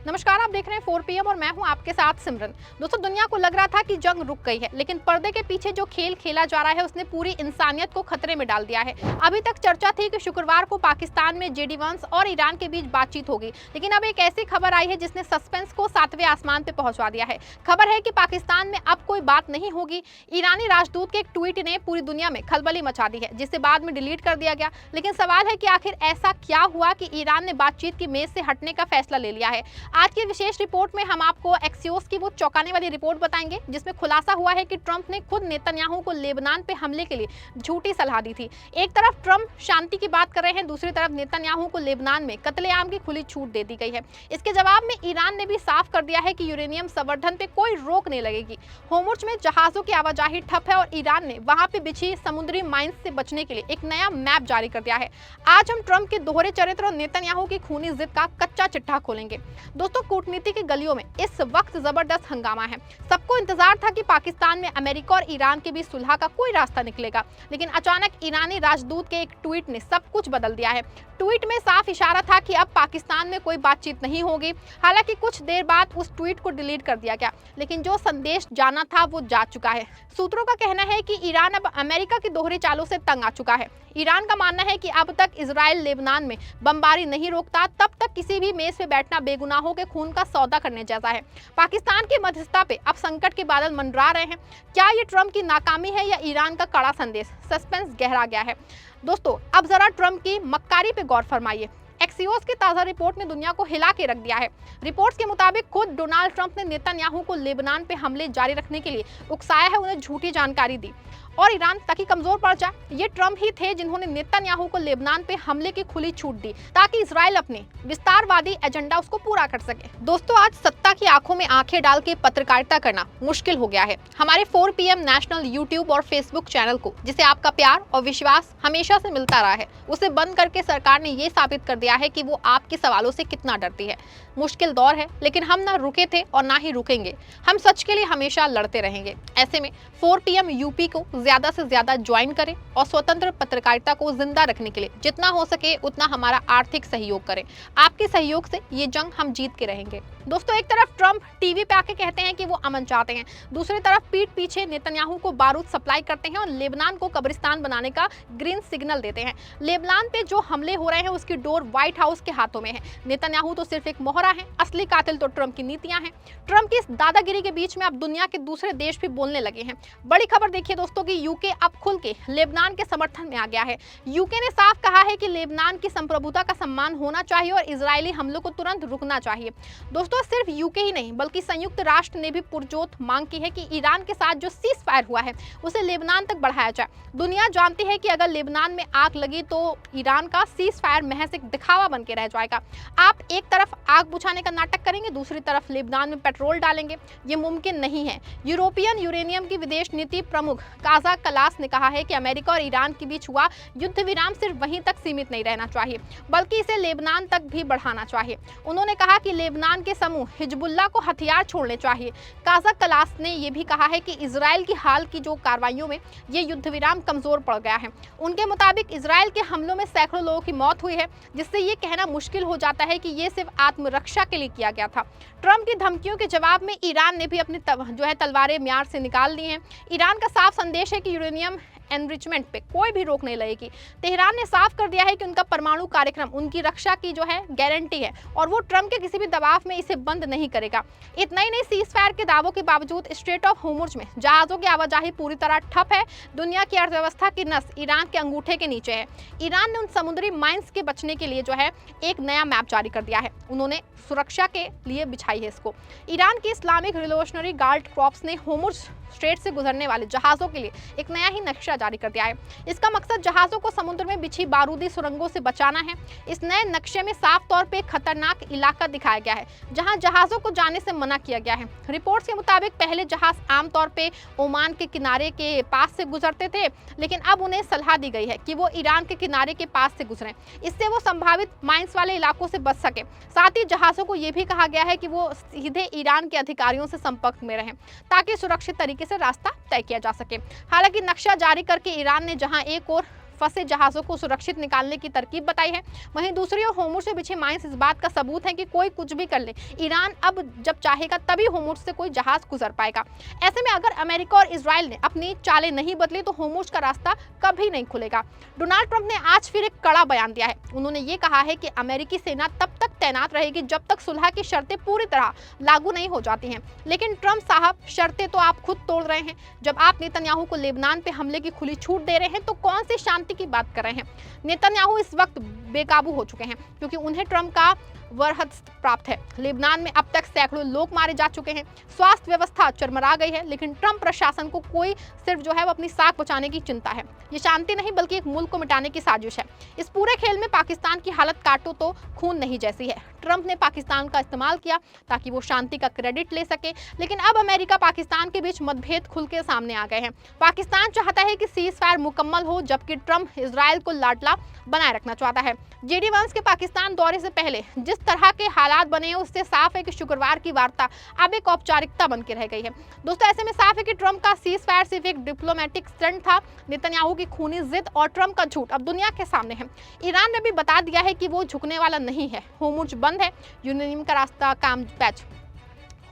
नमस्कार, आप देख रहे हैं 4 PM और मैं हूं आपके साथ सिमरन। दोस्तों, दुनिया को लग रहा था कि जंग रुक गई है, लेकिन पर्दे के पीछे जो खेल खेला जा रहा है उसने पूरी इंसानियत को खतरे में डाल दिया है। अभी तक चर्चा थी कि शुक्रवार को पाकिस्तान में JD-1 और ईरान के बीच बातचीत होगी, लेकिन अब एक ऐसी खबर आई है जिसने सस्पेंस को 7वें आसमान पे पहुंचा दिया है। खबर है कि पाकिस्तान में अब कोई बात नहीं होगी। ईरानी राजदूत के एक ट्वीट ने पूरी दुनिया में खलबली मचा दी है, जिसे बाद में डिलीट कर दिया गया। लेकिन सवाल है कि आखिर ऐसा क्या हुआ कि ईरान ने बातचीत की मेज से हटने का फैसला ले लिया है। आज की विशेष रिपोर्ट में हम आपको एक्सियोस की वो चौंकाने वाली रिपोर्ट बताएंगे जिसमें खुलासा हुआ है कि ट्रंप ने खुद नेतन्याहू को लेबनान पे हमले के लिए झूठी सलाह दी थी। एक तरफ ट्रंप शांति की बात कर रहे हैं, दूसरी तरफ नेतन्याहू को लेबनान में कत्लेआम की खुली छूट दे दी गई है। इसके जवाब में ईरान ने भी साफ कर दिया है कि यूरेनियम संवर्धन पे कोई रोक नहीं लगेगी। होर्मुज़ में जहाजों की आवाजाही ठप है और ईरान ने वहां पे बिछी समुद्री माइंस से बचने के लिए एक नया मैप जारी कर दिया है। आज हम ट्रंप के दोहरे चरित्र और नेतन्याहू की खूनी जिद का कच्चा चिट्ठा खोलेंगे। दोस्तों, कूटनीति की गलियों में इस वक्त जबरदस्त हंगामा है। सबको इंतजार था कि पाकिस्तान में अमेरिका और ईरान के बीच सुलह का कोई रास्ता निकलेगा, लेकिन अचानक ईरानी राजदूत के एक ट्वीट ने सब कुछ बदल दिया है। ट्वीट में साफ इशारा था कि अब पाकिस्तान में कोई बातचीत नहीं होगी। हालांकि कुछ देर बाद उस ट्वीट को डिलीट कर दिया गया, लेकिन जो संदेश जाना था वो जा चुका है। सूत्रों का कहना है कि ईरान अब अमेरिका की दोहरी चालों से तंग आ चुका है। ईरान का मानना है कि अब तक इजराइल लेबनान में बमबारी नहीं रोकता, तब तक किसी भी मेज पे बैठना बेगुनाहों के खून का सौदा करने जैसा है। पाकिस्तान की मध्यस्थता पे अब संकट के बादल मंडरा रहे हैं। क्या ये ट्रंप की नाकामी है या ईरान का कड़ा संदेश? सस्पेंस गहरा गया है। दोस्तों, अब जरा ट्रंप की मक्कारी पे गौर फरमाइए। एक्सियोस की ताज़ा रिपोर्ट ने दुनिया को हिला के रख दिया है। रिपोर्ट्स के मुताबिक खुद डोनाल्ड ट्रंप ने नेतन्याहू को लेबनान पे हमले जारी रखने के लिए उकसाया है, उन्हें झूठी जानकारी दी और ईरान ताकि कमजोर पड़ जाए। ये ट्रंप ही थे जिन्होंने नेतन्याहू को लेबनान पे हमले की खुली छूट दी ताकि इजराइल अपने विस्तारवादी एजेंडा उसको पूरा कर सके। दोस्तों, आज सत्ता की आंखों में आंखें डाल के पत्रकारिता करना मुश्किल हो गया है। हमारे 4 PM नेशनल यूट्यूब और फेसबुक चैनल को, जिसे आपका प्यार और विश्वास हमेशा से मिलता रहा है, उसे बंद करके सरकार ने ये साबित कर दिया है कि वो आपके सवालों से कितना डरती है। मुश्किल दौर है, लेकिन हम ना रुके थे और ना ही रुकेंगे। हम सच के लिए हमेशा लड़ते रहेंगे। ऐसे में 4 PM यूपी को ज्यादा से ज्यादा ज्वाइन करें और स्वतंत्र पत्रकारिता को जिंदा रखने के लिए जितना हो सके उतना हमारा आर्थिक सहयोग करें। आपके सहयोग से ये जंग हम जीत के रहेंगे। दोस्तों, एक तरफ ट्रंप टीवी पे आके कहते हैं कि वो अमन चाहते हैं, दूसरी तरफ पीठ पीछे नेतन्याहू को बारूद सप्लाई करते हैं और लेबनान को कब्रिस्तान बनाने का ग्रीन सिग्नल देते हैं। लेबनान पे जो हमले हो रहे हैं उसकी डोर व्हाइट हाउस के हाथों में है। नेतन्याहू तो सिर्फ एक मोहरा है, असली कातिल तो ट्रंप की नीतियां हैं। ट्रंप की इस दादागिरी के बीच में अब दुनिया के दूसरे देश भी बोलने लगे हैं। बड़ी खबर देखिए दोस्तों कि यूके अब खुल के लेबनान के समर्थन में आ गया है। यूके ने साफ कहा है कि लेबनान की संप्रभुता का सम्मान होना चाहिए और इजरायली हमलों को तुरंत रुकना चाहिए। दोस्तों, सिर्फ यूके ही नहीं बल्कि संयुक्त राष्ट्र ने भी पुरजोर मांग की है कि ईरान के साथ जो सीज फायर हुआ है उसे लेबनान तक बढ़ाया जाए। दुनिया जानती है कि अगर लेबनान में आग लगी तो ईरान का सीज फायर महज एक दिखावा बन के रह जाएगा। आप एक तरफ आग बुझाने का नाटक करेंगे, दूसरी तरफ लेबनान में पेट्रोल डालेंगे। ये मुमकिन नहीं है। यूरोपियन यूरेनियम की विदेश नीति प्रमुख काजा कलास ने कहा है कि अमेरिका और ईरान के बीच हुआ युद्ध विराम सिर्फ वहीं तक सीमित नहीं रहना चाहिए, बल्कि इसे लेबनान तक भी बढ़ाना चाहिए। उन्होंने कहा कि लेबनान के समूह हिजबुल्लाह को हथियार छोड़ने चाहिए। काजा कलास ने यह भी कहा है कि इजराइल की हाल की जो कार्रवाइयों में ये युद्ध विराम कमजोर पड़ गया है। उनके मुताबिक इजराइल के हमलों में सैकड़ों लोगों की मौत हुई है, जिससे ये कहना मुश्किल हो जाता है कि ये सिर्फ आत्मरक्षा के लिए किया गया था। ट्रंप की धमकियों के जवाब में ईरान ने भी अपनी तलवारें म्यार से निकाल दी हैं। ईरान का साफ संदेश है कि यूरेनियम एनरिचमेंट पे कोई भी रोक नहीं लगेगी। तेहरान ने साफ कर दिया है कि उनका परमाणु कार्यक्रम उनकी रक्षा की जो है गारंटी है और वो ट्रंप के किसी भी दबाव में इसे बंद नहीं करेगा। इतना ही नहीं, सीज फायर के दावों के बावजूद स्ट्रेट ऑफ होर्मुज़ में जहाजों की आवाजाही पूरी तरह ठप है। दुनिया की अर्थव्यवस्था की नस ईरान के अंगूठे के नीचे है। ईरान ने उन समुद्री माइंस के बचने के लिए जो है एक नया मैप जारी कर दिया है। उन्होंने सुरक्षा के लिए बिछाई है इसको। ईरान की इस्लामिक रिवोल्यूशनरी गार्ड कॉर्प्स ने होर्मुज़ स्ट्रेट से गुजरने वाले जहाजों के लिए एक नया ही नक्शा जारी कर दिया है। इसका मकसद जहाजों को समुद्र में बिछी बारूदी सुरंगों से बचाना है। इस नए नक्शे में साफ तौर पे खतरनाक इलाका दिखाया गया है जहां जहाजों को जाने से मना किया गया है। रिपोर्ट्स के मुताबिक पहले जहाज आमतौर पे ओमान के किनारे के पास से गुजरते थे, लेकिन अब उन्हें सलाह दी गई है कि वो ईरान के किनारे के पास से गुजरें। इससे वो संभावित माइंस वाले इलाकों से बच सके। साथ ही जहाजों को ये भी कहा गया है कि वो सीधे ईरान के अधिकारियों से संपर्क में रहें ताकि सुरक्षित तरीके से रास्ता तय किया जा सके। हालांकि नक्शा जारी करके ईरान ने जहां एक और फंसे जहाजों को सुरक्षित निकालने की तरकीब बताई है। वहीं दूसरी ओर होर्मुज से बिछे माइंस इस बात का सबूत है कि कोई कुछ भी कर ले, ईरान अब जब चाहेगा तभी होर्मुज से कोई जहाज गुजर पाएगा। ऐसे में अगर अमेरिका और इजराइल ने अपनी चालें नहीं बदली तो होर्मुज का रास्ता कभी नहीं खुलेगा। डोनाल्ड ट्रंप ने आज फिर एक कड़ा बयान दिया है। उन्होंने ये कहा है कि अमेरिकी सेना तब तक तैनात रहेगी जब तक सुलह की शर्तें पूरी तरह लागू नहीं हो जाती हैं। लेकिन ट्रंप साहब, शर्तें तो आप खुद तोड़ रहे हैं। जब आप नेतन्याहू को लेबनान पे हमले की खुली छूट दे रहे हैं तो कौन सी शांति की बात कर रहे हैं? नेतन्याहू इस वक्त बेकाबू हो चुके हैं क्योंकि उन्हें ट्रंप का वरहस्त प्राप्त है। लेबनान में अब तक सैकड़ों लोग मारे जा चुके हैं, स्वास्थ्य व्यवस्था चरमरा गई है, लेकिन ट्रंप प्रशासन को कोई सिर्फ जो है वो अपनी साख बचाने की चिंता है। ये शांति नहीं बल्कि एक मुल्क को मिटाने की साजिश है। इस पूरे खेल में पाकिस्तान की हालत काटो तो खून नहीं जैसी है। ट्रंप ने पाकिस्तान का इस्तेमाल किया ताकि वो शांति का क्रेडिट ले सके, लेकिन अब अमेरिका पाकिस्तान के बीच मतभेद खुल के सामने आ गए हैं। पाकिस्तान चाहता है कि सीज फायर मुकम्मल हो, जबकि ट्रंप इजराइल को लाडला बनाए रखना चाहता है। जेडी वांस के पाकिस्तान दौरे से पहले जिस तरह के हालात बने हैं उससे साफ है कि शुक्रवार की वार्ता अब एक औपचारिकता बन के रह गई है। दोस्तों, ऐसे में साफ है कि ट्रंप का सीज फायर सिर्फ एक डिप्लोमेटिक स्टंट था। नेतन्याहू की खूनी जिद और ट्रंप का झूठ अब दुनिया के सामने है। ईरान ने भी बता दिया है कि वो झुकने वाला नहीं है। होर्मुज बंद है, यूरेनियम का रास्ता काम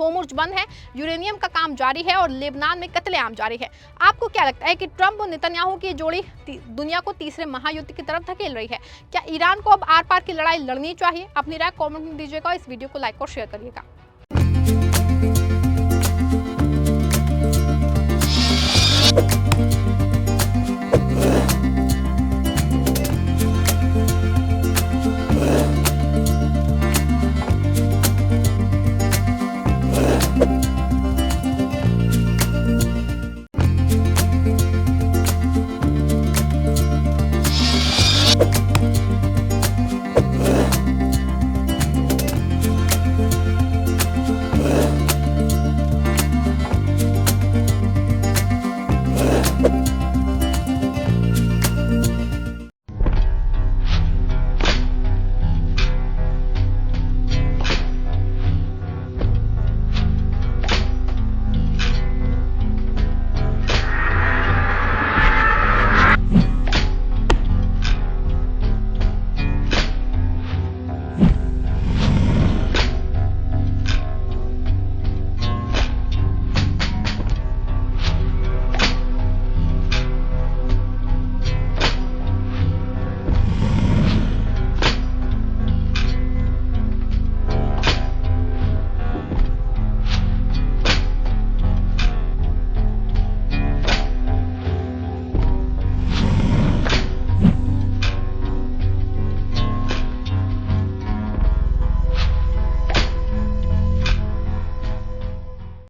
होर्मुज बंद है, यूरेनियम का काम जारी है और लेबनान में कत्लेआम जारी है। आपको क्या लगता है कि ट्रंप और नेतन्याहू की जोड़ी दुनिया को तीसरे महायुद्ध की तरफ धकेल रही है? क्या ईरान को अब आर पार की लड़ाई लड़नी चाहिए? अपनी राय कमेंट में दीजिएगा। इस वीडियो को लाइक और शेयर करिएगा।